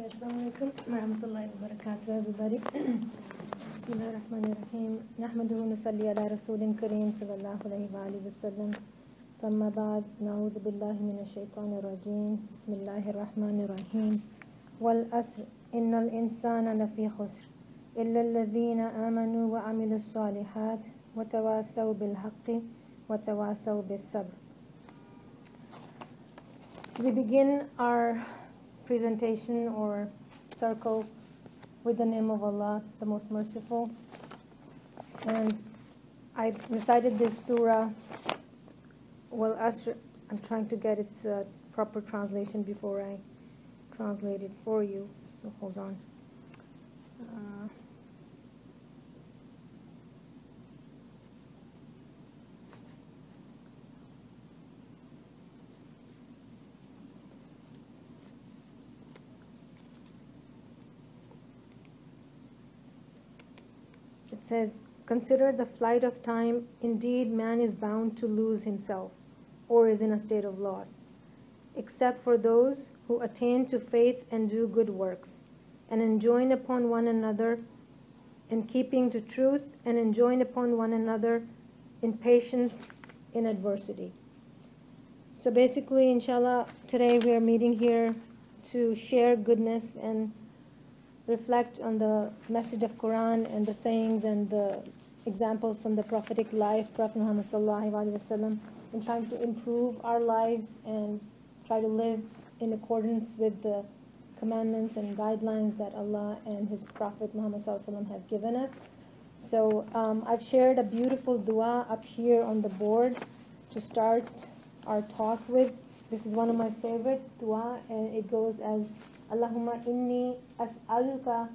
Okay, assalamu alaikum warahmatullahi wabarakatuh, everybody. Bismillah ar-Rahman ar-Rahim. Nahmaduhu nusalli ala Rasulin Kareem sallallahu alayhi wa alihi wa sallam. Amma ba'd, na'udhu billahi minash shaitanir rajim. Bismillahir Rahmanir Rahim. Wal asr, innal insana lafi khusr. Illa alladhina amanu wa amilus salihat. Wa tawasaw bil haqqi. Wa tawasaw bis sabr. We begin our presentation or circle with the name of Allah, the most merciful. And I recited this surah, Wal Asr. I'm trying to get its proper translation before I translate it for you, so hold on. It says, consider the flight of time. Indeed, man is bound to lose himself, or is in a state of loss, except for those who attain to faith and do good works, and enjoin upon one another in keeping to truth, and enjoin upon one another in patience in adversity. So basically, inshallah, today we are meeting here to share goodness and reflect on the message of Quran and the sayings and the examples from the prophetic life, Prophet Muhammad sallallahu alaihi wasallam, and trying to improve our lives and try to live in accordance with the commandments and guidelines that Allah and His Prophet Muhammad sallallahu alaihi wasallam have given us. So I've shared a beautiful dua up here on the board to start our talk with. This is one of my favorite dua, and it goes as Allahumma inni as'aluka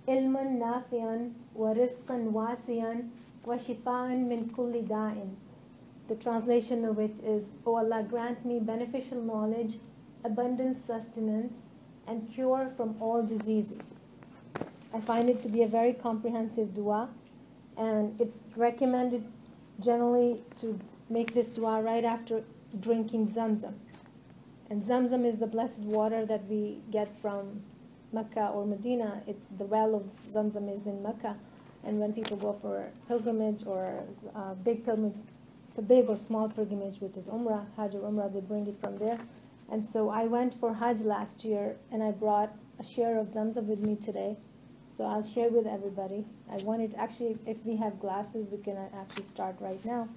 ilman nafi'an wa rizqan wasi'an wa shifa'an min kulli da'in. The translation of which is, O Allah, grant me beneficial knowledge, abundant sustenance, and cure from all diseases. I find it to be a very comprehensive dua, and it's recommended generally to make this dua right after drinking Zamzam. And Zamzam is the blessed water that we get from Mecca or Medina. It's the well of Zamzam is in Mecca. And when people go for pilgrimage or big or small pilgrimage, which is Umrah, Hajj or Umrah, they bring it from there. And so I went for Hajj last year, and I brought a share of Zamzam with me today. So I'll share with everybody. I wanted, actually, if we have glasses, we can actually start right now.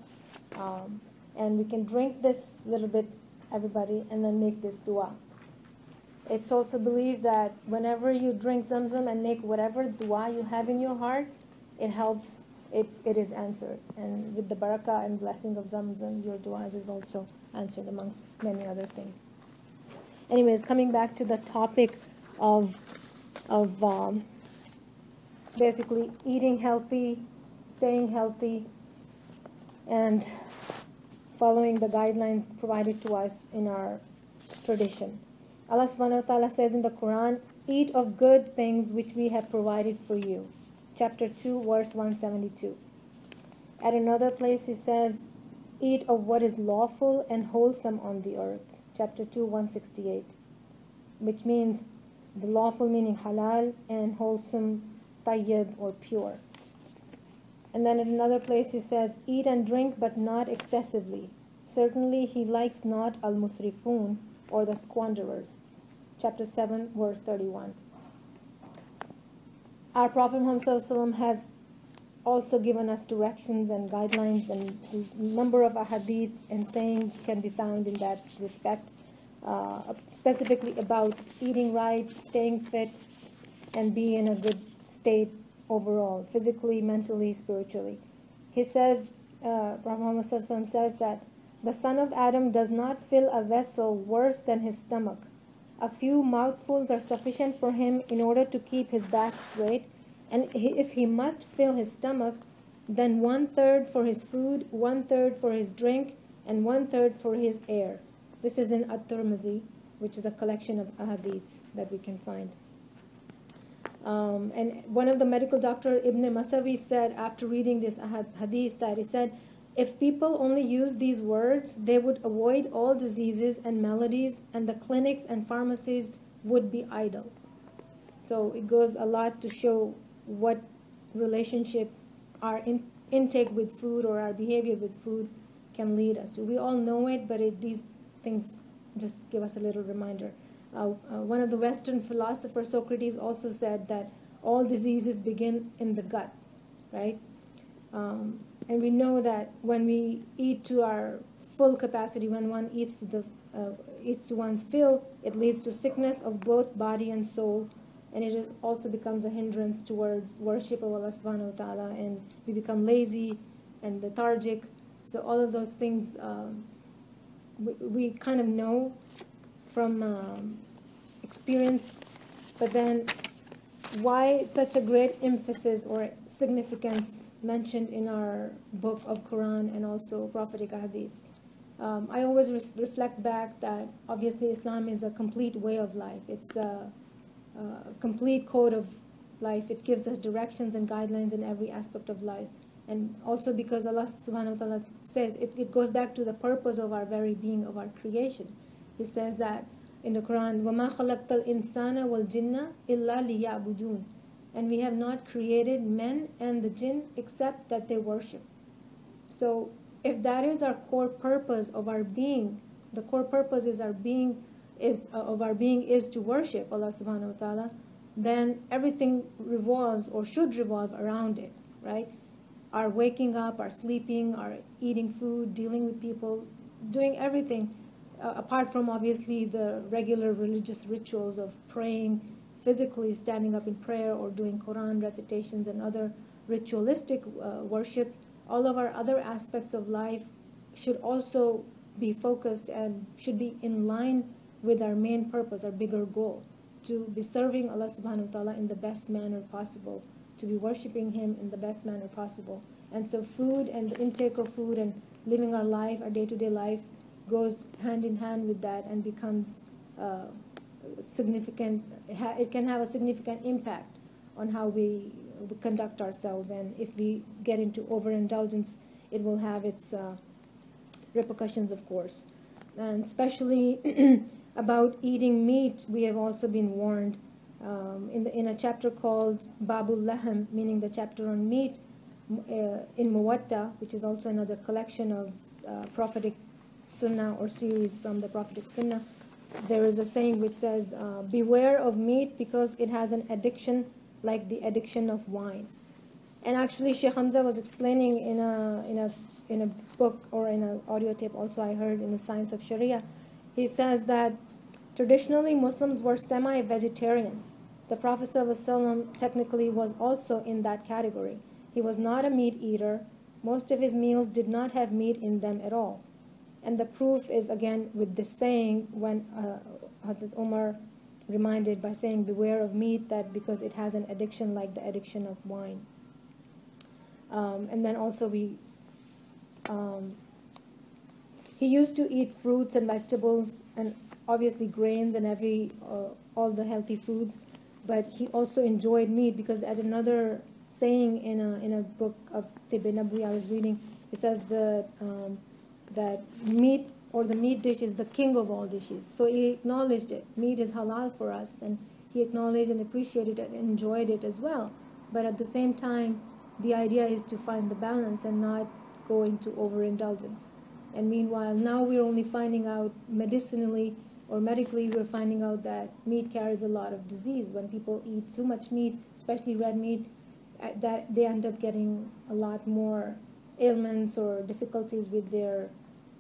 And we can drink this little bit, everybody, and then make this dua. It's also believed that whenever you drink Zamzam and make whatever dua you have in your heart, it helps, it is answered. And with the barakah and blessing of Zamzam, your duas is also answered, amongst many other things. Anyways, coming back to the topic of basically eating healthy, staying healthy, and following the guidelines provided to us in our tradition. Allah subhanahu wa ta'ala says in the Quran, eat of good things which we have provided for you. Chapter 2, verse 172. At another place He says, eat of what is lawful and wholesome on the earth. Chapter 2, 168. Which means the lawful meaning halal and wholesome tayyib or pure. And then at another place He says, eat and drink but not excessively. Certainly He likes not al-musrifun, or the squanderers. Chapter 7, verse 31. Our Prophet Muhammad sallallahu alaihi wasallam has also given us directions and guidelines, and a number of ahadith and sayings can be found in that respect, specifically about eating right, staying fit, and being in a good state overall, physically, mentally, spiritually. He says, Prophet Muhammad sallallahu alaihi wasallam says that the son of Adam does not fill a vessel worse than his stomach. A few mouthfuls are sufficient for him in order to keep his back straight, and if he must fill his stomach, then 1/3 for his food, 1/3 for his drink, and 1/3 for his air. This is in At-Tirmidhi, which is a collection of ahadith that we can find. And one of the medical doctor, Ibn Masawi, said after reading this hadith that he said, if people only use these words, they would avoid all diseases and maladies, and the clinics and pharmacies would be idle. So it goes a lot to show what relationship our intake with food or our behavior with food can lead us to. We all know it, but these things just give us a little reminder. One of the Western philosophers, Socrates, also said that all diseases begin in the gut, right? And we know that when we eat to our full capacity, when one eats to one's fill, it leads to sickness of both body and soul, and it also becomes a hindrance towards worship of Allah subhanahu wa ta'ala, and we become lazy and lethargic. So all of those things we kind of know from experience, but then why such a great emphasis or significance mentioned in our book of Quran and also prophetic hadith? I always reflect back that obviously Islam is a complete way of life. It's a complete code of life. It gives us directions and guidelines in every aspect of life. And also because Allah subhanahu wa ta'ala says, it goes back to the purpose of our very being, of our creation. He says that in the Quran, وَمَا خَلَقْتَ الْإِنسَانَ وَالْجِنَّ إِلَّا لِيَعْبُدُونَ. And we have not created men and the jinn except that they worship. So if that is our core purpose of our being, the core purpose is our being is to worship Allah subhanahu wa ta'ala, then everything revolves or should revolve around it, right? Our waking up, our sleeping, our eating food, dealing with people, doing everything, apart from obviously the regular religious rituals of praying, physically standing up in prayer or doing Quran recitations and other ritualistic worship. All of our other aspects of life should also be focused and should be in line with our main purpose, our bigger goal, to be serving Allah subhanahu wa ta'ala in the best manner possible, to be worshiping Him in the best manner possible. And so food and the intake of food and living our life, our day-to-day life, goes hand in hand with that and becomes significant. It can have a significant impact on how we conduct ourselves, and if we get into overindulgence, it will have its repercussions, of course. And especially about eating meat, we have also been warned in a chapter called Babul Lahm, meaning the chapter on meat, in Muwatta, which is also another collection of prophetic sunnah or series from the prophetic sunnah. There is a saying which says, beware of meat because it has an addiction like the addiction of wine. And actually Sheikh Hamza was explaining in a book or in an audio tape also I heard in the Science of Sharia. He says that traditionally Muslims were semi-vegetarians. The Prophet ﷺ technically was also in that category. He was not a meat eater. Most of his meals did not have meat in them at all. And the proof is again with this saying when Hazrat Umar reminded by saying beware of meat, that because it has an addiction like the addiction of wine. And then also he used to eat fruits and vegetables and obviously grains and all the healthy foods, but he also enjoyed meat because at another saying in a book of Tibb Nabawi I was reading, it says that meat or the meat dish is the king of all dishes. So he acknowledged it. Meat is halal for us, and he acknowledged and appreciated it and enjoyed it as well. But at the same time, the idea is to find the balance and not go into overindulgence. And meanwhile, now we're only finding out medicinally or medically, we're finding out that meat carries a lot of disease. When people eat too much meat, especially red meat, that they end up getting a lot more ailments or difficulties with their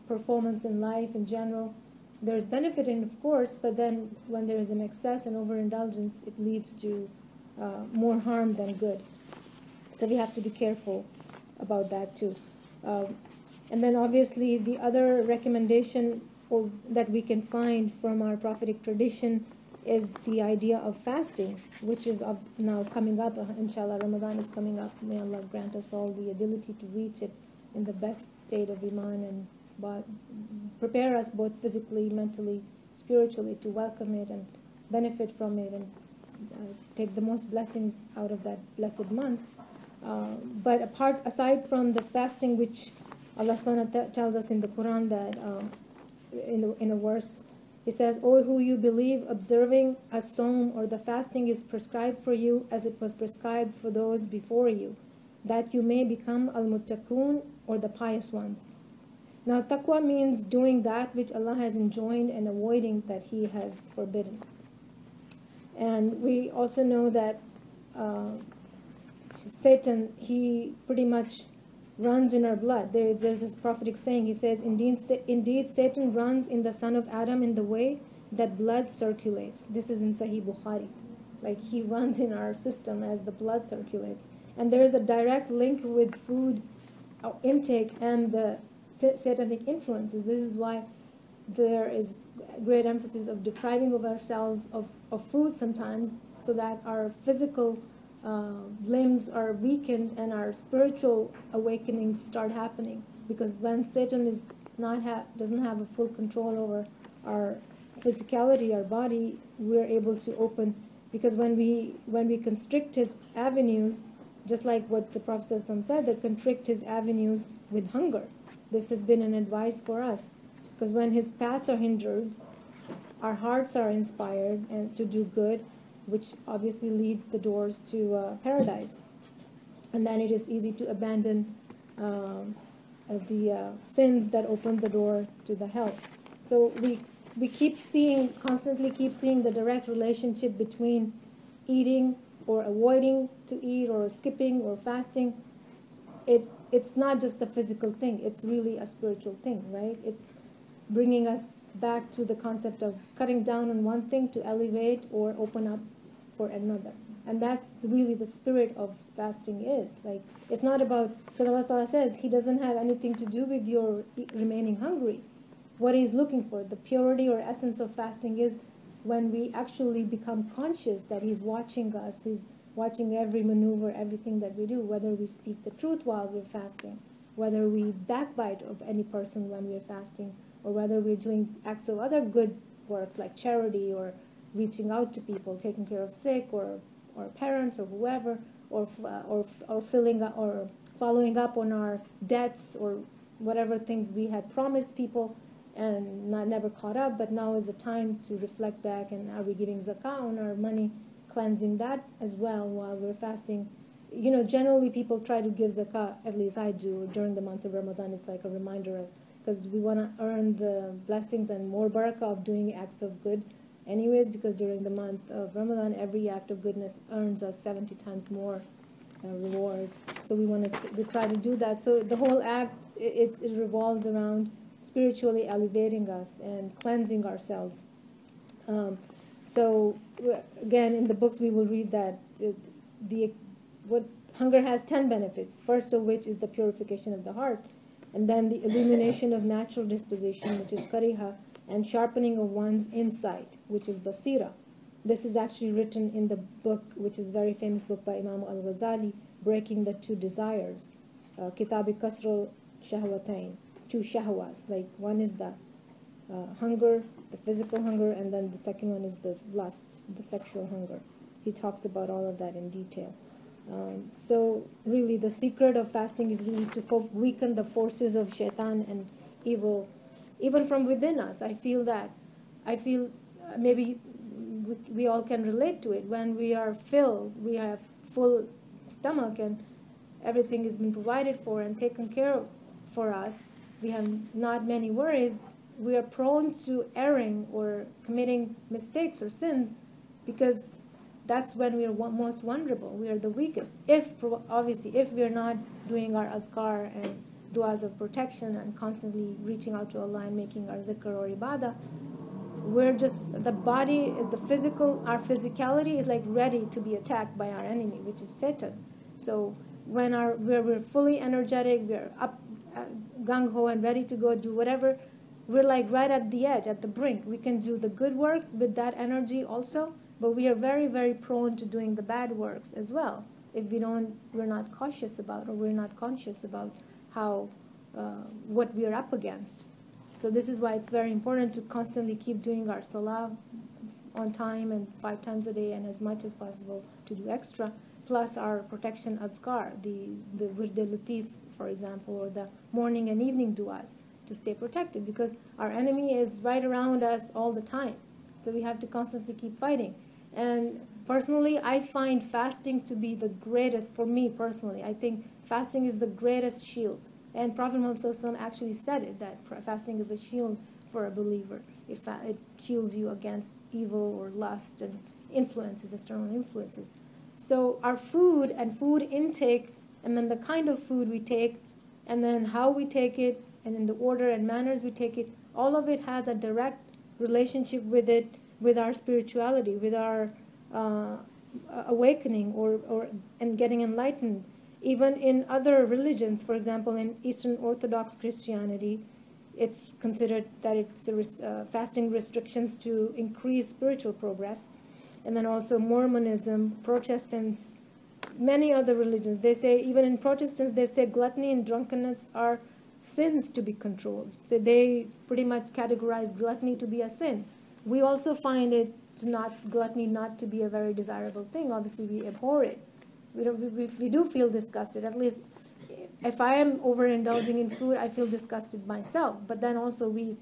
performance in life in general. There's benefit in, of course, but then when there is an excess and overindulgence, it leads to more harm than good. So we have to be careful about that too. And then obviously the other recommendation that we can find from our prophetic tradition is the idea of fasting, which is now coming up. Inshallah, Ramadan is coming up. May Allah grant us all the ability to reach it in the best state of Iman and prepare us both physically, mentally, spiritually to welcome it and benefit from it and take the most blessings out of that blessed month. But aside from the fasting, which Allah subhanahu wa ta'ala tells us in the Quran that in a verse, He says, O who you believe, observing a sawm or the fasting is prescribed for you as it was prescribed for those before you, that you may become al-muttaqun, or the pious ones. Now, taqwa means doing that which Allah has enjoined and avoiding that He has forbidden. And we also know that Satan, he pretty much runs in our blood. There's this prophetic saying, he says, indeed Satan runs in the son of Adam in the way that blood circulates. This is in Sahih Bukhari. Like, he runs in our system as the blood circulates. And there is a direct link with food intake and the satanic influences. This is why there is great emphasis of depriving of ourselves of food sometimes, so that our physical limbs are weakened and our spiritual awakenings start happening. Because when Satan is doesn't have a full control over our physicality, our body, we're able to open. Because when we constrict his avenues, just like what the Prophet said, that constrict his avenues with hunger. This has been an advice for us. Because when his paths are hindered, our hearts are inspired and to do good, which obviously lead the doors to paradise. And then it is easy to abandon the sins that open the door to the hell. So we constantly keep seeing the direct relationship between eating or avoiding to eat or skipping or fasting. It's not just a physical thing, it's really a spiritual thing, right? It's bringing us back to the concept of cutting down on one thing to elevate or open up for another. And that's really the spirit of fasting is. Like, it's not about, because Allah Ta'ala says He doesn't have anything to do with your remaining hungry. What He's looking for, the purity or essence of fasting, is when we actually become conscious that He's watching us, He's watching every maneuver, everything that we do, whether we speak the truth while we're fasting, whether we backbite of any person when we're fasting, or whether we're doing acts of other good works like charity or reaching out to people, taking care of sick or parents or whoever, or filling up or following up on our debts or whatever things we had promised people and never caught up, but now is the time to reflect back, and are we giving zakah on our money, cleansing that as well while we're fasting. You know, generally people try to give zakah, at least I do, during the month of Ramadan. It's like a reminder, because we want to earn the blessings and more barakah of doing acts of good anyways, because during the month of Ramadan, every act of goodness earns us 70 times more reward. So we try to do that. So the whole act, it revolves around spiritually elevating us and cleansing ourselves. So again, in the books we will read that what hunger has 10 benefits, first of which is the purification of the heart, and then the illumination of natural disposition, which is kariha, and sharpening of one's insight, which is basira. This is actually written in the book, which is a very famous book by Imam al-Ghazali, Breaking the Two Desires, Kitab Kasrul Shahwatain, two shahwas. Like, one is the hunger, the physical hunger, and then the second one is the lust, the sexual hunger. He talks about all of that in detail. So really the secret of fasting is really to weaken the forces of shaitan and evil, even from within us. I feel maybe we all can relate to it. When we are filled, we have full stomach and everything has been provided for and taken care of for us, we have not many worries, we are prone to erring or committing mistakes or sins, because that's when we are most vulnerable. We are the weakest. Obviously, if we are not doing our azkar and du'as of protection and constantly reaching out to Allah and making our zikr or ibadah, we're just, the body, the physical, our physicality is like ready to be attacked by our enemy, which is Satan. So when we're fully energetic, we're up, gung-ho and ready to go do whatever, we're like right at the edge, at the brink. We can do the good works with that energy also, but we are very, very prone to doing the bad works as well if we're not cautious about, or we're not conscious about how, what we are up against. So this is why it's very important to constantly keep doing our salah on time and 5 times a day, and as much as possible to do extra, plus our protection adhkar, the wird latif, for example, or the morning and evening du'as. to stay protected, because our enemy is right around us all the time. So we have to constantly keep fighting. And personally, I find fasting to be the greatest, for me personally, I think fasting is the greatest shield. And Prophet Muhammad ﷺ actually said it, that fasting is a shield for a believer. It shields you against evil or lust and influences, external influences. So our food and food intake, and then the kind of food we take, and then how we take it, and in the order and manners we take it, all of it has a direct relationship with it, with our spirituality, with our awakening and getting enlightened. Even in other religions, for example, in Eastern Orthodox Christianity, it's considered that it's fasting restrictions to increase spiritual progress. And then also Mormonism, Protestants, many other religions, they say, even in Protestants, they say gluttony and drunkenness are sins to be controlled. So they pretty much categorize gluttony to be a sin. We also find gluttony not to be a very desirable thing. Obviously, we abhor it. We do feel disgusted. At least if I am overindulging in food, I feel disgusted myself. But then also we,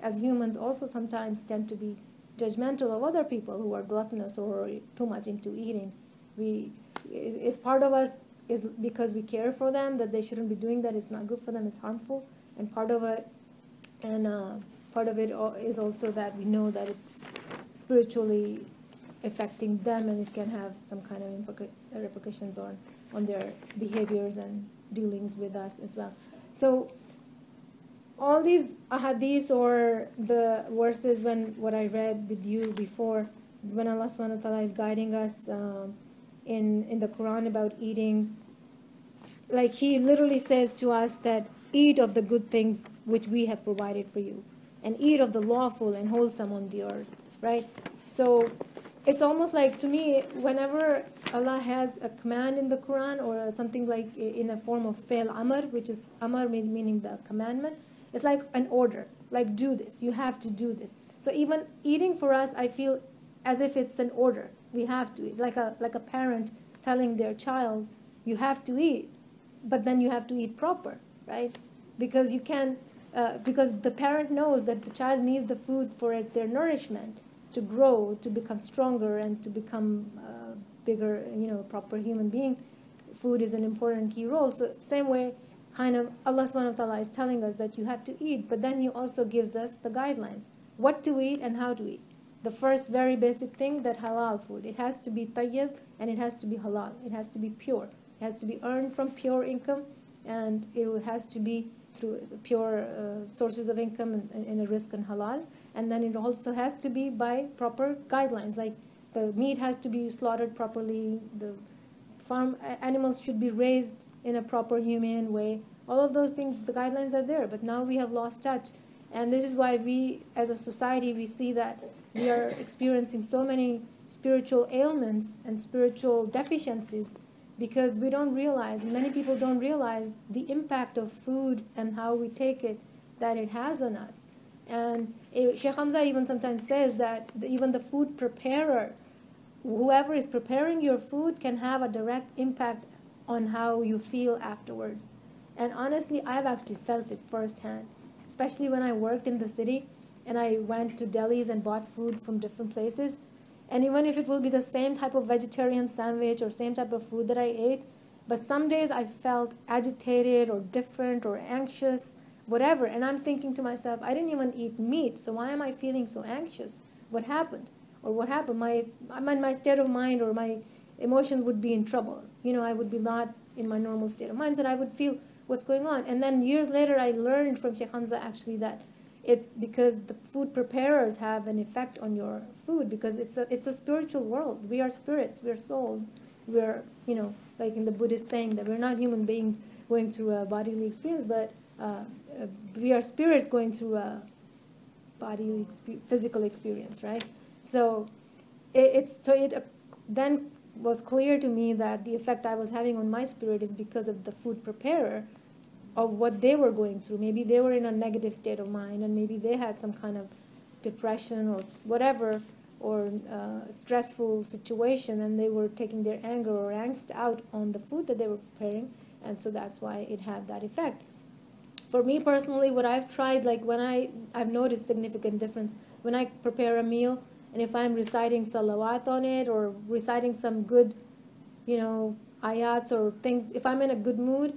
as humans, also sometimes tend to be judgmental of other people who are gluttonous or too much into eating. Is part of us is because we care for them, that they shouldn't be doing that. It's not good for them. It's harmful. And part of it is also that we know that it's spiritually affecting them, and it can have some kind of repercussions on their behaviors and dealings with us as well. So all these ahadith, or the verses, what I read with you before, when Allah subhanahu wa ta'ala is guiding us in the Quran about eating, like He literally says to us that eat of the good things which we have provided for you, and eat of the lawful and wholesome on the earth, right? So it's almost like, to me, whenever Allah has a command in the Quran, or something like in a form of fail amr, which is amr meaning the commandment, it's like an order, like do this, you have to do this. So even eating for us, I feel as if it's an order. We have to eat, like a parent telling their child, you have to eat, but then you have to eat proper, right? Because you can, because the parent knows that the child needs the food for their nourishment, to grow, to become stronger, and to become bigger, proper human being. Food is an important key role. So same way, kind of, Allah subhanahu wa ta'ala is telling us that you have to eat, but then He also gives us the guidelines, what to eat and how to eat. The first very basic thing, that halal food, it has to be tayyib, and it has to be halal. It has to be pure. It has to be earned from pure income, and it has to be through pure sources of income in a rizq and halal. And then it also has to be by proper guidelines, like the meat has to be slaughtered properly, the farm animals should be raised in a proper humane way. All of those things, the guidelines are there, but now we have lost touch. And this is why we, as a society, we see that we are experiencing so many spiritual ailments and spiritual deficiencies, because we don't realize, many people don't realize the impact of food and how we take it, that it has on us. And Sheikh Hamza even sometimes says that even the food preparer, whoever is preparing your food, can have a direct impact on how you feel afterwards. And honestly, I've actually felt it firsthand, especially when I worked in the city and I went to delis and bought food from different places. And even if it will be the same type of vegetarian sandwich or same type of food that I ate, but some days I felt agitated or different or anxious, whatever. And I'm thinking to myself, I didn't even eat meat, so why am I feeling so anxious? What happened? Or what happened? My state of mind or my emotions would be in trouble. I would be not in my normal state of mind, and I would feel what's going on. And then years later, I learned from Sheikh Hamza actually that it's because the food preparers have an effect on your food, because it's a spiritual world. We are spirits, we are souls. We're, like in the Buddhist saying that we're not human beings going through a bodily experience, but we are spirits going through a bodily, physical experience, right? So it then was clear to me that the effect I was having on my spirit is because of the food preparer, of what they were going through. Maybe they were in a negative state of mind, and maybe they had some kind of depression or whatever, or stressful situation, and they were taking their anger or angst out on the food that they were preparing, and so that's why it had that effect. For me personally, what I've tried, like when I've noticed significant difference when I prepare a meal, and if I'm reciting salawat on it or reciting some good, ayats or things, if I'm in a good mood,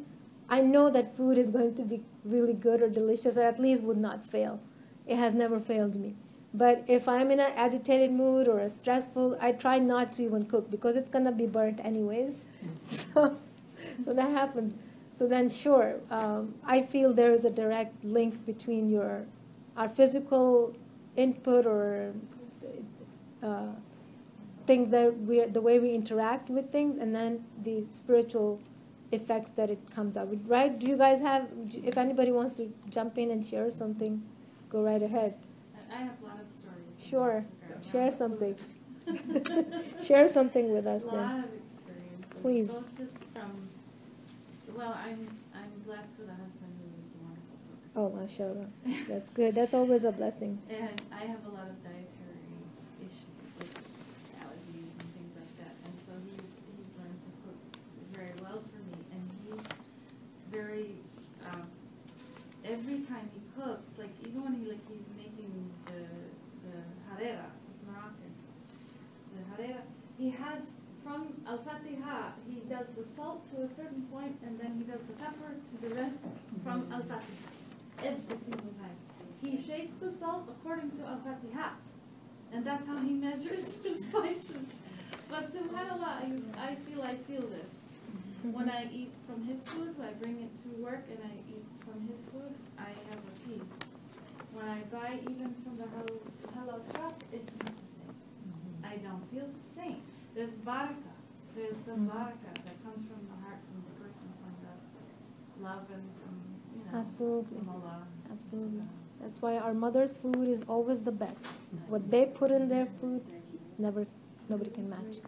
I know that food is going to be really good or delicious, or at least would not fail. It has never failed me. But if I'm in an agitated mood or a stressful, I try not to even cook because it's going to be burnt anyways. So that happens. So then, sure, I feel there is a direct link between our physical input or things that the way we interact with things, and then the spiritual effects that it comes out with. Right? Do you guys have? If anybody wants to jump in and share something, go right ahead. I have a lot of stories. Sure, share something. Share something with us then. A lot of experience. Please. Both just from. Well, I'm blessed with a husband who is a wonderful cook. Oh, mashallah. That's good. That's always a blessing. And I have a lot of dietary issues with allergies and things like that. And so he's learned to cook very well for me. And he's very, every time he cooks, like even when he's making the harira, it's Moroccan. The harira, he has from Al-Fatiha, he does the salt to a certain point, and then he does the pepper to the rest from Al-Fatiha. Every single time. He shakes the salt according to Al-Fatiha. And that's how he measures the spices. But subhanAllah, I feel this. When I eat from his food, when I bring it to work and I eat from his food, I have a peace. When I buy even from the halal shop, it's not the same. I don't feel the same. There's barakah. There's the barakah that comes from the heart, from the person, from the love and from, Absolutely. from Allah. Absolutely. That's why our mother's food is always the best. What they put in their food, nobody can match.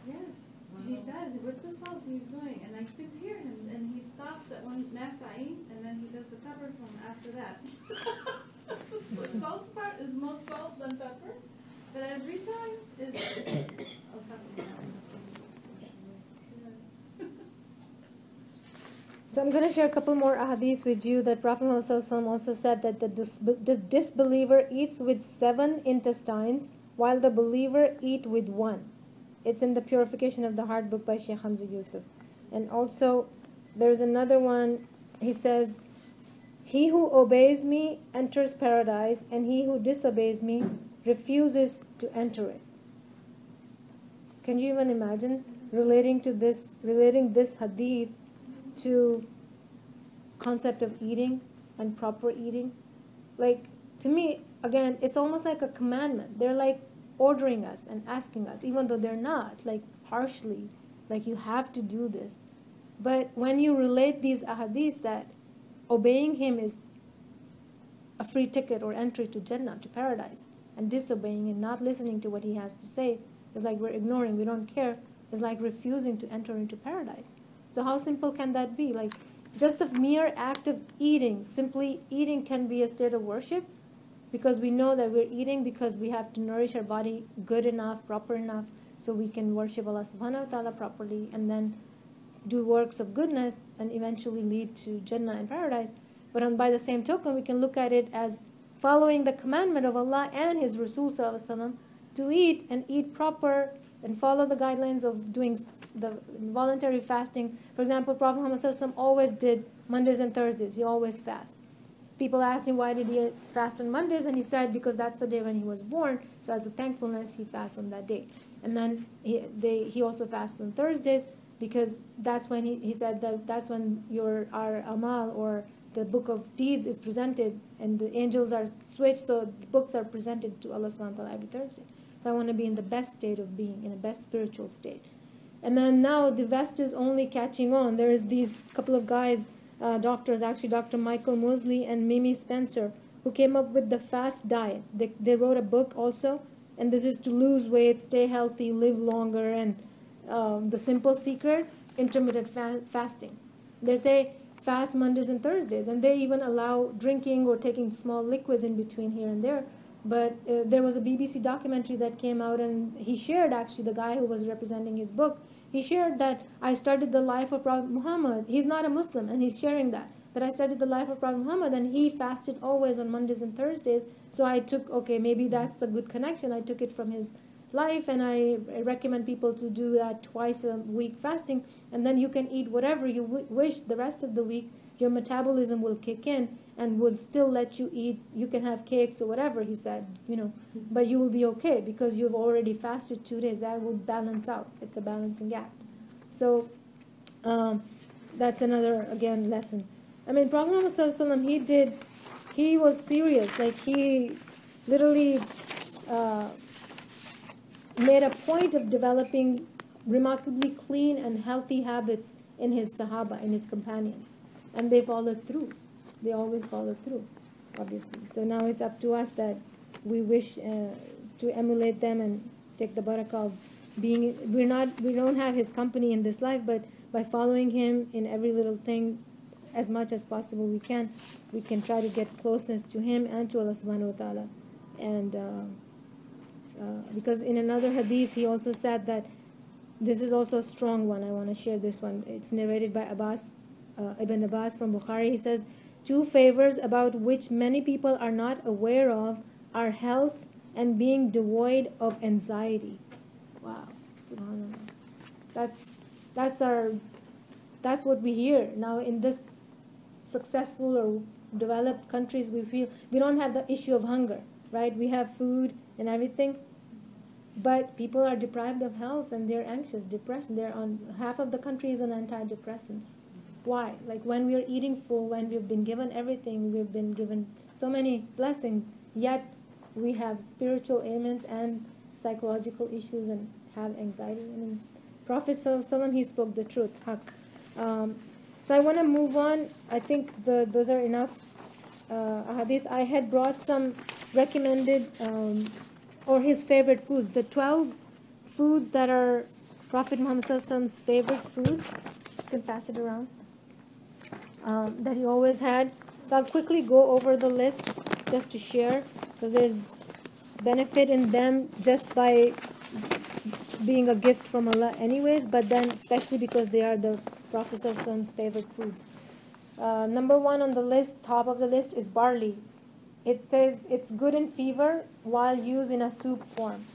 Yes, he does. With the salt, he's going, and I could hear him, and he stops at one Nasa'in, and then he does the pepper from after that. The salt part is more salt than pepper, but every time it's So I'm going to share a couple more ahadith with you that Prophet Muhammad also said that the disbeliever eats with 7 intestines while the believer eat with 1. It's in the Purification of the Heart book by Sheikh Hamza Yusuf. And also there's another one, he says, he who obeys me enters paradise, and he who disobeys me refuses to enter it. Can you even imagine relating this hadith to concept of eating and proper eating? Like, to me, again, it's almost like a commandment. They're like ordering us and asking us, even though they're not, like harshly, like you have to do this. But when you relate these ahadiths that obeying him is a free ticket or entry to Jannah, to paradise, and disobeying and not listening to what he has to say is like we're ignoring, we don't care, is like refusing to enter into paradise. So how simple can that be? Like, just the mere act of eating, simply eating, can be a state of worship, because we know that we're eating because we have to nourish our body good enough, proper enough, so we can worship Allah subhanahu wa ta'ala properly, and then do works of goodness and eventually lead to Jannah and paradise. But by the same token, we can look at it as following the commandment of Allah and His Rasul sallallahu alaihi wasallam to eat and eat proper and follow the guidelines of doing the voluntary fasting. For example, Prophet Muhammad sallallahu alaihi wasallam always did Mondays and Thursdays. He always fasted. People asked him why did he fast on Mondays, and he said because that's the day when he was born, so as a thankfulness he fasts on that day. And then he also fasts on Thursdays because that's when he said that's when our amal, or the book of deeds, is presented, and the angels are switched, so the books are presented to Allah subhanahu wa ta'ala every Thursday. So I want to be in the best state of being, in a best spiritual state. And then now the West is only catching on. There's these couple of guys, doctors, actually Dr. Michael Mosley and Mimi Spencer, who came up with the fast diet. They wrote a book also, and this is to lose weight, stay healthy, live longer, and the simple secret, intermittent fasting. They say fast Mondays and Thursdays, and they even allow drinking or taking small liquids in between here and there. But there was a BBC documentary that came out, and he shared, actually, the guy who was representing his book, He shared that I studied the life of Prophet Muhammad. He's not a Muslim, and he's sharing that I studied the life of Prophet Muhammad, and he fasted always on Mondays and Thursdays. So I took, okay, maybe that's the good connection. I took it from his life, and I recommend people to do that twice a week fasting, and then you can eat whatever you wish the rest of the week. Your metabolism will kick in and will still let you eat. You can have cakes or whatever, he said, but you will be okay because you've already fasted 2 days. That will balance out. It's a balancing act. So that's another, again, lesson. I mean, Prophet Muhammad Sallallahu Alaihi Wasallam, he was serious. Like, he literally made a point of developing remarkably clean and healthy habits in his Sahaba, in his companions. And they followed through. They always followed through, obviously. So now it's up to us that we wish to emulate them and take the barakah of being. We don't have his company in this life, but by following him in every little thing, as much as possible we can try to get closeness to him and to Allah Subhanahu wa Taala. And because in another hadith he also said that, this is also a strong one. I want to share this one. It's narrated by Ibn Abbas from Bukhari. He says, 2 favors about which many people are not aware of are health and being devoid of anxiety. Wow, subhanallah. That's what we hear now in this successful or developed countries. We feel we don't have the issue of hunger, right? We have food and everything, but people are deprived of health and they're anxious, depressed. They're on, half of the country is on antidepressants. Why? Like, when we are eating full, when we've been given everything, we've been given so many blessings, yet we have spiritual ailments and psychological issues and have anxiety. I mean, Prophet ﷺ, he spoke the truth. So I want to move on. I think those are enough hadith. I had brought some recommended or his favorite foods. The 12 foods that are Prophet Muhammad ﷺ's favorite foods. You can pass it around. That he always had. So I'll quickly go over the list just to share, because there's benefit in them just by being a gift from Allah anyways, but then especially because they are the Prophet's favorite foods. Number 1 on the list, top of the list, is barley. It says it's good in fever while used in a soup form.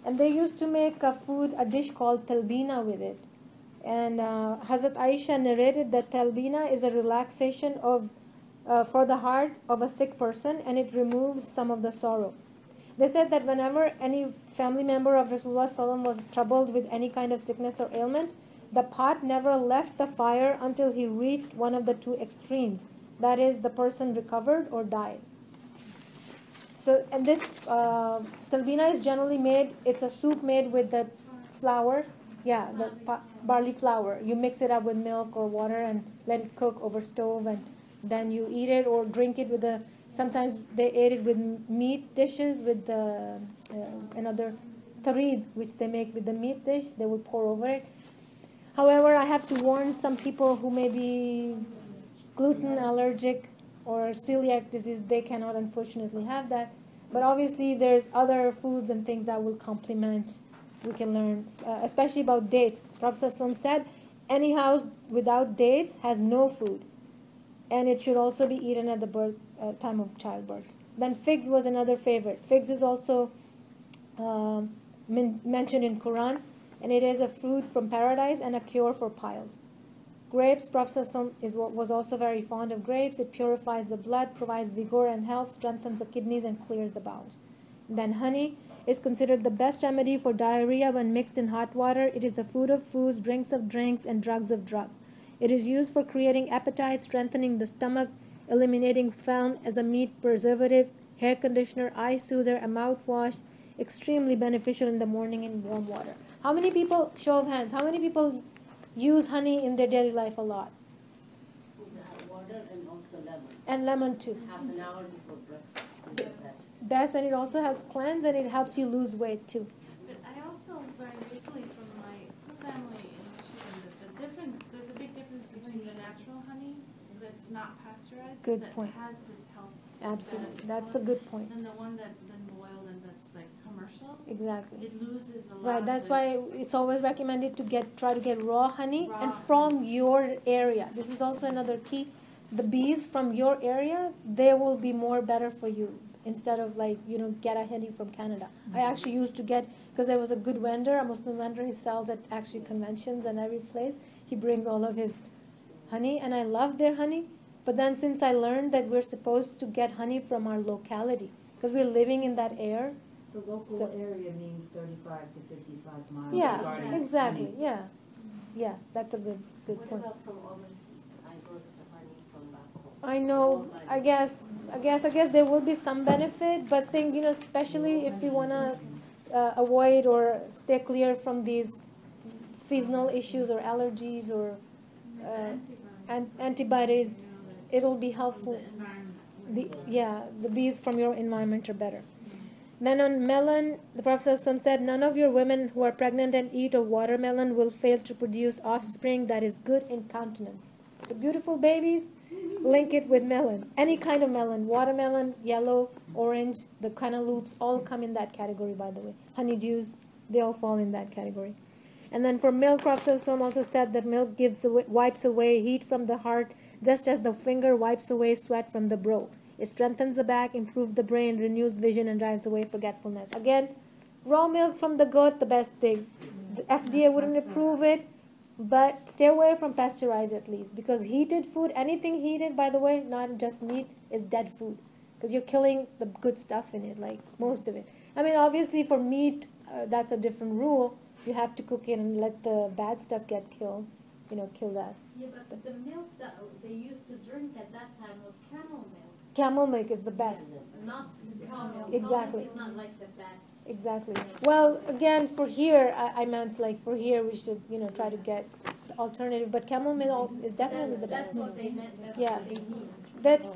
And they used to make a dish called talbina with it. And Hazrat Aisha narrated that talbina is a relaxation for the heart of a sick person, and it removes some of the sorrow. They said that whenever any family member of Rasulullah ﷺ was troubled with any kind of sickness or ailment, the pot never left the fire until he reached one of the 2 extremes. That is, the person recovered or died. So, and this talbina is generally made, it's a soup made with the flour. Yeah, the barley flour. You mix it up with milk or water and let it cook over stove, and then you eat it or drink it with sometimes they ate it with meat dishes, with another tarid, which they make with the meat dish. They will pour over it. However, I have to warn some people who may be gluten allergic or celiac disease. They cannot, unfortunately, have that. But obviously, there's other foods and things that will complement. We can learn, especially about dates. Prophet ﷺ said, any house without dates has no food, and it should also be eaten at the time of childbirth. Then figs was another favorite. Figs is also mentioned in Quran, and it is a fruit from paradise and a cure for piles. Grapes, Prophet ﷺ was also very fond of grapes. It purifies the blood, provides vigor and health, strengthens the kidneys, and clears the bowels. Then honey is considered the best remedy for diarrhea when mixed in hot water. It is the food of foods, drinks of drinks, and drugs of drugs. It is used for creating appetite, strengthening the stomach, eliminating phlegm as a meat preservative, hair conditioner, eye soother, a mouthwash, extremely beneficial in the morning in warm water. How many people, show of hands, how many people use honey in their daily life a lot? Water and also lemon. And lemon too. Half an hour before breakfast is the best. Best, and it also helps cleanse, and it helps you lose weight too. But I also learned recently from my family in Michigan that there's a big difference between the natural honey that's not pasteurized, Good that point. has this health. Absolutely, benefit, that's a good point. and the one that's been boiled and that's like commercial. commercial, Exactly. it loses a lot Right, of that's why its- it's always recommended to try to get raw honey Raw and honey. from your area. This is also another key. The bees from your area, they will be more better for you instead of like, get a honey from Canada. I actually used to get, because there was a good vendor, a Muslim vendor, he sells at actually conventions and every place. He brings all of his honey and I love their honey. But then since I learned that we're supposed to get honey from our locality, because we're living in that air. The local So- area means 35 to 55 miles. Yeah, regarding exactly, honey. yeah. Yeah, that's a good What point. about from overseas? I got the honey from back home. I know, I guess there will be some benefit, but think, especially if you wanna avoid or stay clear from these seasonal issues or allergies or antibiotics, it'll be helpful. The environment. The bees from your environment are better. Then on melon, the Prophet said, none of your women who are pregnant and eat a watermelon will fail to produce offspring that is good in countenance. So beautiful babies, link it with melon. Any kind of melon, watermelon, yellow, orange, the cantaloupes, all come in that category, by the way. Honeydews, they all fall in that category. And then for milk, Prophet also said that milk wipes away heat from the heart, just as the finger wipes away sweat from the brow. It strengthens the back, improves the brain, renews vision, and drives away forgetfulness. Again, raw milk from the goat, the best thing. The FDA wouldn't approve it, but stay away from pasteurized at least. Because heated food, anything heated, by the way, not just meat, is dead food. Because you're killing the good stuff in it, like most of it. I mean, obviously for meat, that's a different rule. You have to cook it and let the bad stuff get killed. Kill that. Yeah, but the milk that they used to drink at that time was camel milk, Camel milk is the best. not cow milk. Exactly. It's not like the best. Exactly. Well, again, for here, I meant like for here, we should, try to get the alternative. But camel milk is definitely the That's best. what they meant. That's Yeah. what they mean. That's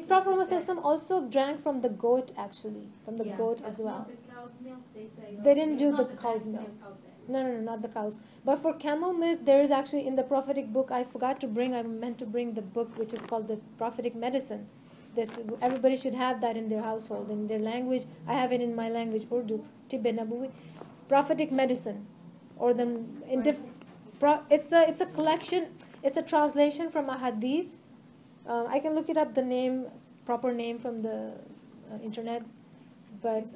Prophet Muhammad also drank from the goat, actually, from the Yeah, goat but as well. not the cow's milk. They say. They didn't it's do not the best cow's milk. out there. No, not the cows. But for camel milk, there is actually in the prophetic book, I forgot to bring, I meant to bring the book which is called the Prophetic Medicine. Everybody should have that in their household, in their language. I have it in my language, Urdu, Tibbe Nabawi. Prophetic Medicine. Or it's a collection, it's a translation from a hadith. I can look it up, proper name from the internet. But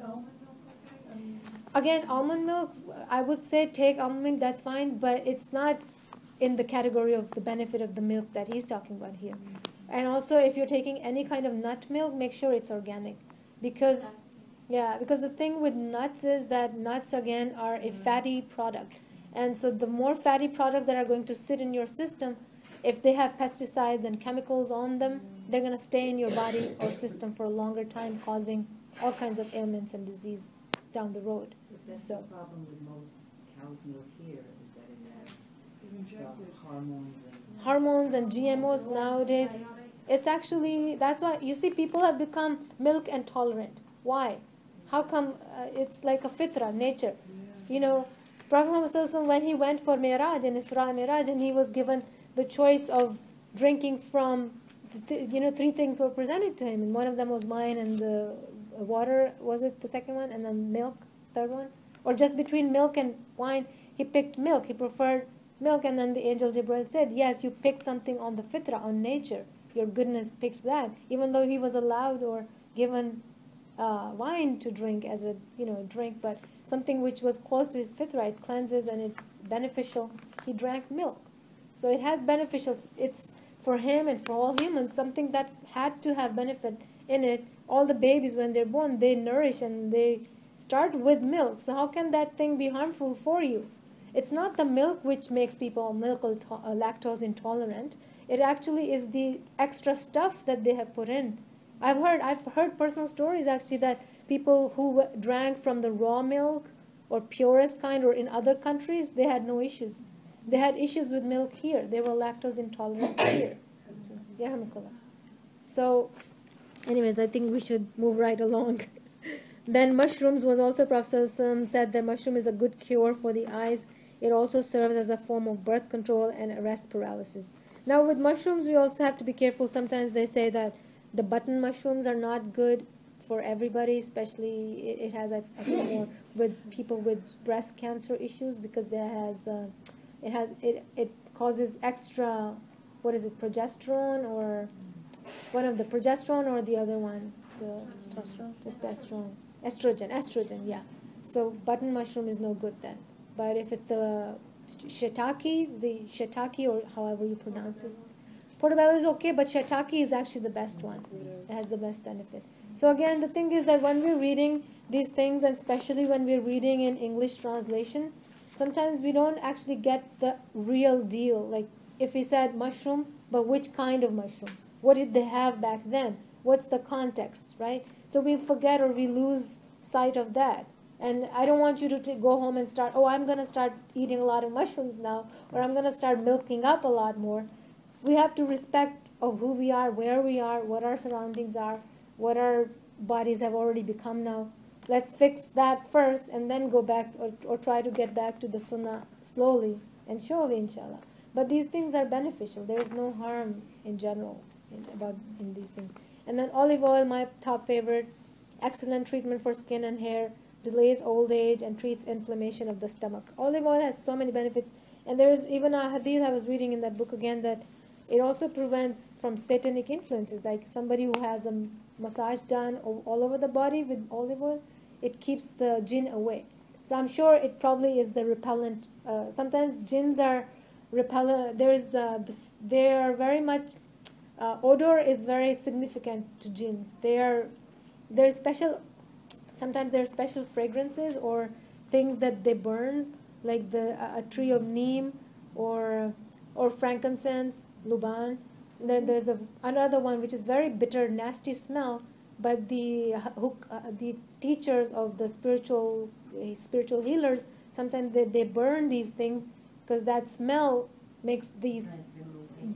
again, almond milk, I would say take almond milk, that's fine, but it's not in the category of the benefit of the milk that he's talking about here. And also, if you're taking any kind of nut milk, make sure it's organic. Because the thing with nuts is that nuts, again, are a fatty product. And so the more fatty products that are going to sit in your system, if they have pesticides and chemicals on them, they're going to stay in your body or system for a longer time, causing all kinds of ailments and disease down the road. But that's So- the problem with most cow's milk here, is that it has the hormones and Hormones and GMOs nowadays, it's actually, that's why you see people have become milk intolerant. Why? How come? It's like a fitra, nature. Prophet Muhammad, when he went for Miraj and Isra Miraj, and he was given the choice of drinking from, three things were presented to him, and one of them was wine and the water, was it the second one, and then milk, third one, or just between milk and wine, he picked milk. He preferred milk, and then the angel Jibril said, yes, you picked something on the fitra, on nature. Your goodness picked that, even though he was allowed or given wine to drink as a drink, but something which was close to his fitra, it cleanses and it's beneficial. He drank milk, so it has beneficials. It's for him and for all humans, something that had to have benefit in it. All the babies, when they're born, they nourish and they start with milk. So how can that thing be harmful for you? It's not the milk which makes people lactose intolerant. It actually is the extra stuff that they have put in. I've heard personal stories actually that people who drank from the raw milk or purest kind or in other countries, they had no issues. They had issues with milk here. They were lactose intolerant here. So, anyways, I think we should move right along. Then mushrooms was also, Prophet said that mushroom is a good cure for the eyes. It also serves as a form of birth control and arrest paralysis. Now with mushrooms, we also have to be careful. Sometimes they say that the button mushrooms are not good for everybody, especially it has, I think, more with people with breast cancer issues, because it causes extra, what is it, progesterone, or one of the progesterone, or the other one, the testosterone, estrogen, yeah. So button mushroom is no good then. But if it's the shiitake, or however you pronounce it, portobello is okay, but shiitake is actually the best one. It has the best benefit. So again, the thing is that when we're reading these things, and especially when we're reading in English translation, sometimes we don't actually get the real deal. Like if we said mushroom, but which kind of mushroom? What did they have back then? What's the context, right? So we forget, or we lose sight of that. And I don't want you to go home and start, oh, I'm going to start eating a lot of mushrooms now, or I'm going to start milking up a lot more. We have to respect of who we are, where we are, what our surroundings are, what our bodies have already become now. Let's fix that first, and then go back, or try to get back to the sunnah slowly and surely, inshallah. But these things are beneficial. There is no harm in general in these things. And then olive oil, my top favorite, excellent treatment for skin and hair, delays old age, and treats inflammation of the stomach. Olive oil has so many benefits. And there is even a hadith I was reading in that book again, that it also prevents from satanic influences. Like somebody who has a massage done all over the body with olive oil, it keeps the jinn away. So I'm sure it probably is the repellent. Sometimes jinns are repellent. They are very much, odor is very significant to jinns. There's special, sometimes there are special fragrances or things that they burn, like a tree of neem, or frankincense, luban. And then there's another one which is very bitter, nasty smell, but the teachers of the spiritual healers, sometimes they burn these things, because that smell makes these,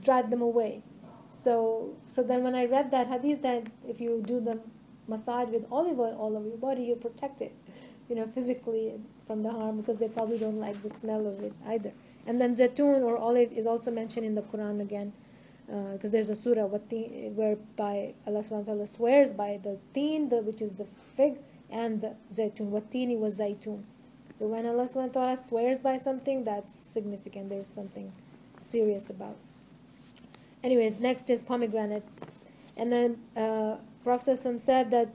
drive them away. So then when I read that hadith, that if you do the massage with olive oil all over your body, you're protected, physically from the harm, because they probably don't like the smell of it either. And then zaitun, or olive, is also mentioned in the Quran again, because there's a surah whereby Allah subhanahu wa ta'ala swears by the teen, which is the fig, and the zaitun. Watini was zaitun. So when Allah subhanahu wa ta'ala swears by something, that's significant. There's something serious about. Anyways, next is pomegranate. And then Prophet said that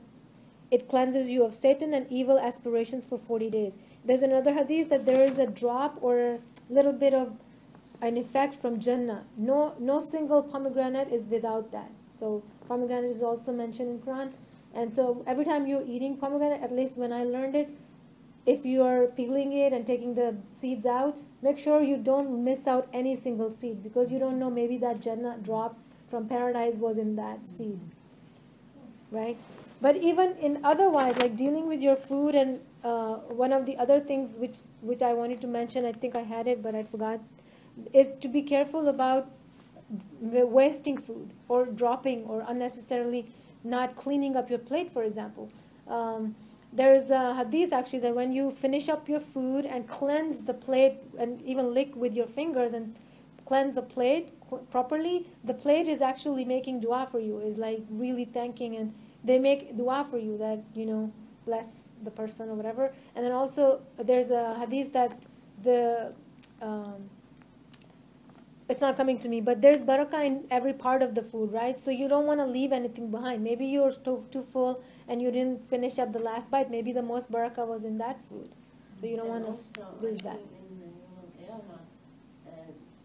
it cleanses you of Satan and evil aspirations for 40 days. There's another hadith that there is a drop or a little bit of an effect from Jannah. No single pomegranate is without that. So pomegranate is also mentioned in Quran. And so every time you're eating pomegranate, at least when I learned it, if you are peeling it and taking the seeds out, make sure you don't miss out any single seed, because you don't know, maybe that Jannah drop from paradise was in that seed, right? But even in otherwise, like dealing with your food, and one of the other things which I wanted to mention, I think I had it but I forgot, is to be careful about wasting food, or dropping, or unnecessarily not cleaning up your plate, for example. There's a hadith actually that when you finish up your food and cleanse the plate, and even lick with your fingers and cleanse the plate properly, the plate is actually making dua for you, is like really thanking, and they make dua for you that, bless the person or whatever. And then also there's a hadith that it's not coming to me, but there's barakah in every part of the food, right? So you don't want to leave anything behind. Maybe you're too full and you didn't finish up the last bite. Maybe the most barakah was in that food. So you don't want to lose that. In the era,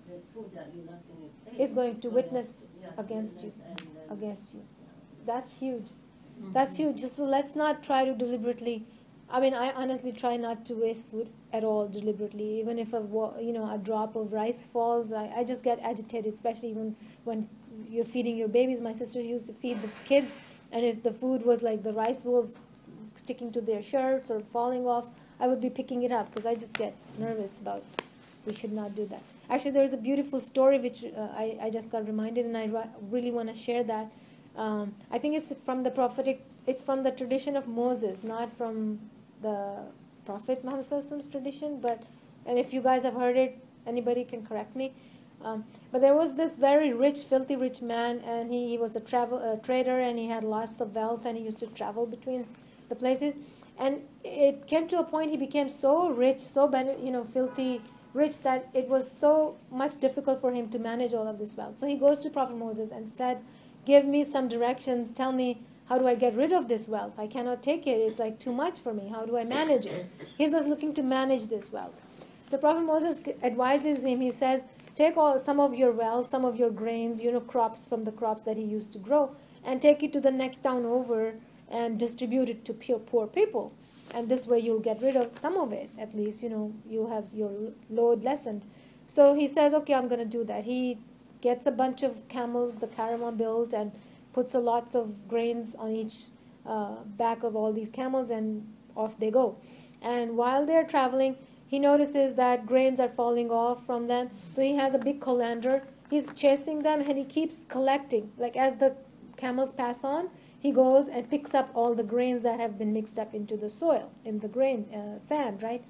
the food that you left in your plate It's going to witness against you. That's huge. That's huge. So let's not try to deliberately. I mean, I honestly try not to waste food at all deliberately. Even if a drop of rice falls, I just get agitated, especially when you're feeding your babies. My sisters used to feed the kids, and if the food was like the rice was sticking to their shirts or falling off, I would be picking it up, because I just get nervous about. We should not do that. Actually, there's a beautiful story which I just got reminded, and I really want to share that. I think it's from the prophetic. It's from the tradition of Moses, not from the Prophet Muhammad's tradition. And if you guys have heard it, anybody can correct me. But there was this very rich, filthy rich man, and he was a trader, and he had lots of wealth, and he used to travel between the places. And it came to a point he became so rich, so filthy rich, that it was so much difficult for him to manage all of this wealth. So he goes to Prophet Moses and said, give me some directions, tell me, how do I get rid of this wealth? I cannot take it. It's like too much for me. How do I manage it? He's not looking to manage this wealth. So Prophet Moses advises him. He says, take some of your wealth, some of your grains, crops from the crops that he used to grow, and take it to the next town over and distribute it to poor people. And this way you'll get rid of some of it. At least, you'll have your load lessened. So he says, okay, I'm going to do that. He gets a bunch of camels, the caravan built, and puts a lots of grains on each back of all these camels, and off they go. And while they're traveling, he notices that grains are falling off from them. So he has a big colander. He's chasing them, and he keeps collecting. Like as the camels pass on, he goes and picks up all the grains that have been mixed up into the soil, in the sand, right?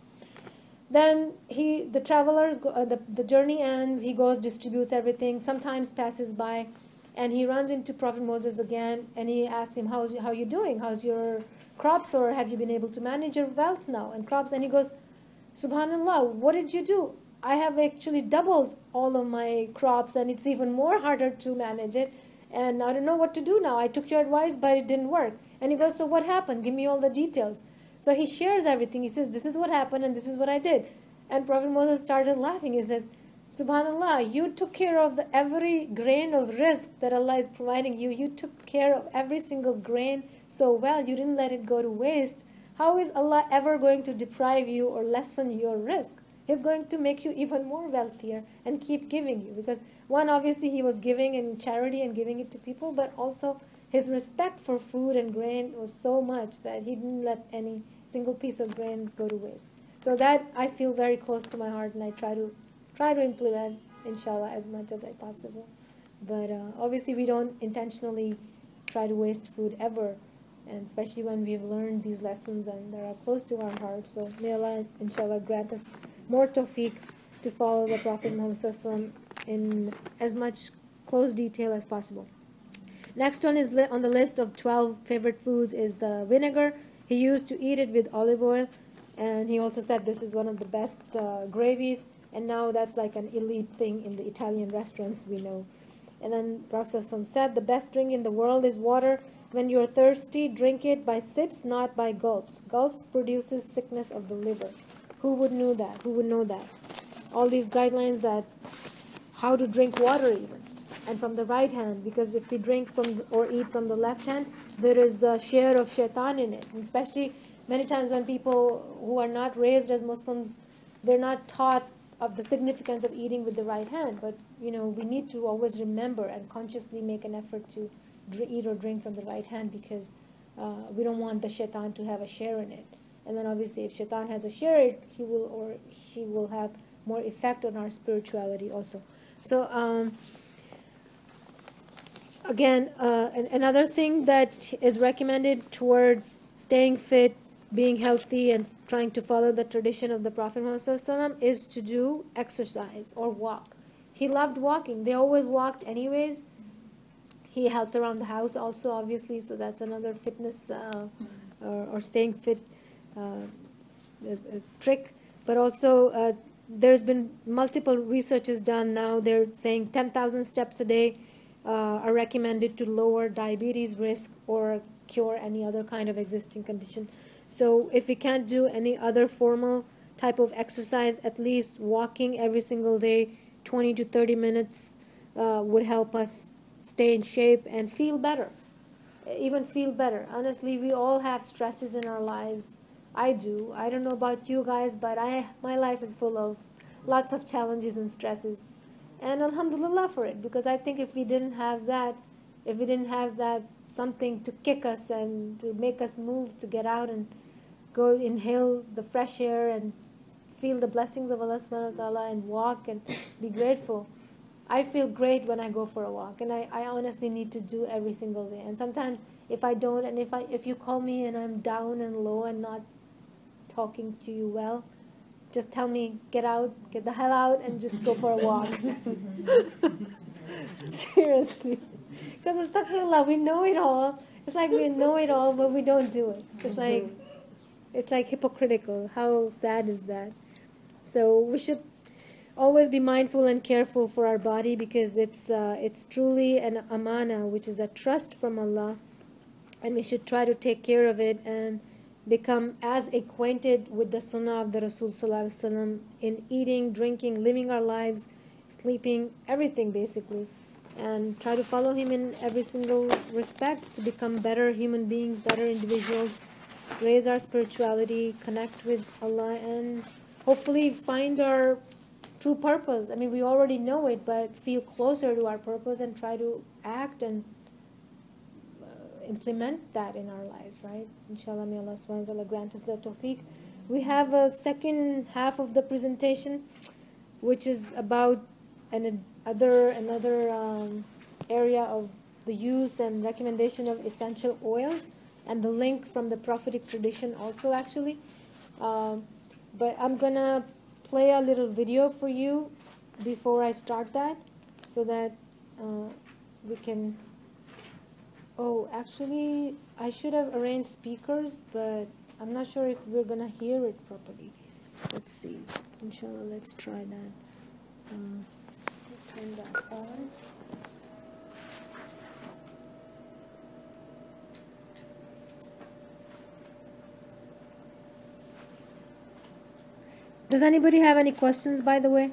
Then the travelers, the journey ends. He goes, distributes everything. Sometimes passes by, and he runs into Prophet Moses again, and he asks him, how are you doing? How's your crops, or have you been able to manage your wealth now and crops? And he goes, Subhanallah, what did you do? I have actually doubled all of my crops, and it's even more harder to manage it, and I don't know what to do now. I took your advice, but it didn't work. And he goes, so what happened? Give me all the details. So he shares everything. He says, this is what happened, and this is what I did. And Prophet Moses started laughing. He says, Subhanallah, you took care of every grain of risk that Allah is providing you. You took care of every single grain so well. You didn't let it go to waste. How is Allah ever going to deprive you or lessen your risk? He's going to make you even more wealthier and keep giving you. Because one, obviously, he was giving in charity and giving it to people, but also his respect for food and grain was so much that he didn't let any single piece of grain go to waste. So that I feel very close to my heart, and I try to implement, inshallah, as much as I possible. But obviously we don't intentionally try to waste food ever, and especially when we've learned these lessons and they are close to our hearts. So may Allah, inshallah, grant us more tawfiq to follow the Prophet Muhammad ﷺ in as much close detail as possible. Next one is on the list of 12 favorite foods is the vinegar. He used to eat it with olive oil, and he also said this is one of the best gravies. And now that's like an elite thing in the Italian restaurants we know. And then Prophet ﷺ said, the best drink in the world is water. When you are thirsty, drink it by sips, not by gulps. Gulps produces sickness of the liver. Who would know that? Who would know that? All these guidelines that how to drink water even. And from the right hand, because if we drink from or eat from the left hand, there is a share of shaitan in it. And especially many times when people who are not raised as Muslims, they're not taught of the significance of eating with the right hand. But, we need to always remember and consciously make an effort to eat or drink from the right hand, because we don't want the shaitan to have a share in it. And then obviously if shaitan has a share, he will or she will have more effect on our spirituality also. So again, another thing that is recommended towards staying fit, being healthy, and trying to follow the tradition of the Prophet Muhammad is to do exercise or walk. He loved walking. They always walked anyways. He helped around the house also, obviously, so that's another fitness or staying fit trick. But also there's been multiple researches done now. They're saying 10,000 steps a day are recommended to lower diabetes risk or cure any other kind of existing condition. So if we can't do any other formal type of exercise, at least walking every single day, 20 to 30 minutes would help us stay in shape and feel better. Even feel better. Honestly, we all have stresses in our lives. I do. I don't know about you guys, but my life is full of lots of challenges and stresses. And alhamdulillah for it, because I think if we didn't have that something to kick us and to make us move, to get out and go inhale the fresh air and feel the blessings of Allah subhanahu wa ta'ala and walk and be grateful. I feel great when I go for a walk, and I honestly need to do every single day. And sometimes if I don't, and if you call me and I'm down and low and not talking to you well, just tell me, get out, get the hell out, and just go for a walk. Seriously. Because astaghfirullah, we know it all. It's like we know it all, but we don't do it. It's like hypocritical. How sad is that? So we should always be mindful and careful for our body, because it's truly an amana, which is a trust from Allah, and we should try to take care of it and become as acquainted with the sunnah of the Rasul Sallallahu Alaihi Wasallam in eating, drinking, living our lives, sleeping, everything basically, and try to follow him in every single respect to become better human beings, better individuals, raise our spirituality, connect with Allah, and hopefully find our true purpose. I mean, we already know it, but feel closer to our purpose and try to act and implement that in our lives, right? Inshallah, may Allah subhanahu wa ta'ala grant us the tawfiq. We have a second half of the presentation, which is about another area of the use and recommendation of essential oils, and the link from the prophetic tradition also, actually. But I'm gonna play a little video for you before I start that, so that we can. Oh, actually, I should have arranged speakers, but I'm not sure if we're gonna hear it properly. Let's see. Inshallah, let's try that. Turn that on. Does anybody have any questions, by the way?